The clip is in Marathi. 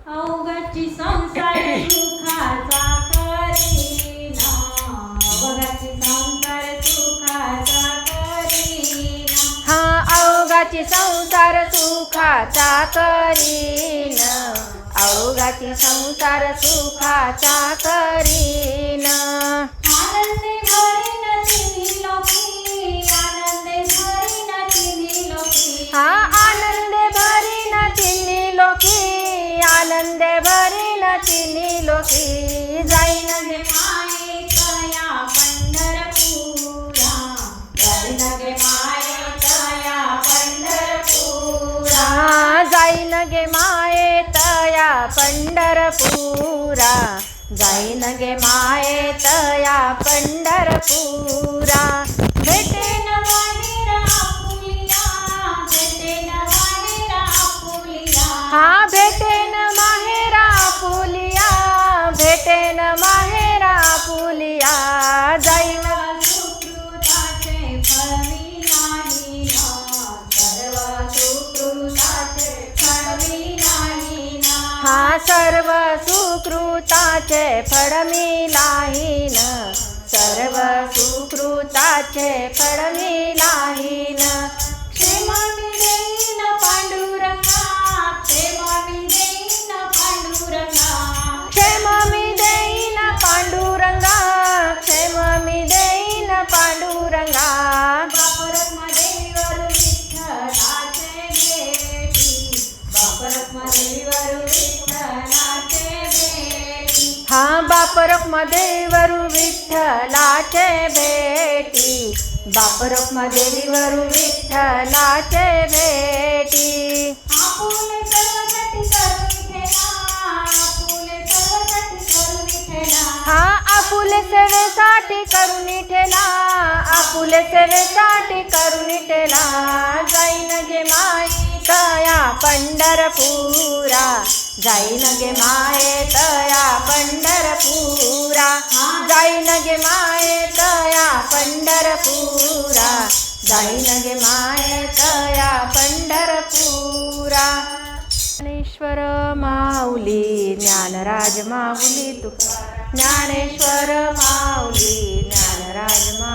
अवघाची संसार सुखाचा करीना, अवघाची संसार सुखाचा करीना, हा अवघाची संसार सुखाचा करीन, अवघाची संसार सुखाचा करीन. आनंदे भरीन तिन्ही लोकी, आनंदे भरीन तिन्ही लोकी, हा आनंदे भरीन तिन्ही लोकी, आनंदे भरीन तिन्ही लोकी. जाईन गे मायेत या पंढरपुरा, जाईन गे मायेत या पंढरपुरा, जाईन गे मायेत या पंढरपुरा, जाईन गे मायेत या पंढरपुरा. भेटेन बाहेर आपुलिया, भेटेन बाहेर आपुलिया, हा भेटेन माहेरा पुलिया, भेटेन माहेरा पुलिया. जाईन सुकृताचे फळ मी नाही ना, सर्व सुकृताचे फळ मी नाही ना, हा सर्व सुकृताचे फळ मिळाहीन, सर्व सुकृताचे फळ मिळाहीन. क्षेम मी देईन पांडुरंगा, क्षेम मी देईन पांडुरंगा, क्षेम मी देईन पांडुरंगा, क्षेम मी देईन पांडुरंगा. बापरत्मदेवीवर विठ्ठलाचे भेटी, बापरत्मदेवीवर विठ्ठलाचे भेटी, हा बाप रुक्मादेवीवरू विठ्ठलाचे भेटी, बाप रुक्मादेवीवरू विठ्ठलाचे भेटी. आपुले सर्वसाठी करून विठ्ठला, आपुले सर्वसाठी करून विठ्ठला, हा आपुले सेवेसाठी करून ठेला, आपुले सेवेसाठी करून ठेला. जाईन गे मायेत या पंढरपुरा, जाईन गे मायेत या पंढरपुरा, जाईन गे मायेत या पंढरपुरा, जाईन गे मायेत या पंढरपुरा. ज्ञानेश्वर माऊली, ज्ञानराज माऊली तुका, ज्ञानेश्वर माऊली, ज्ञानराज माऊली.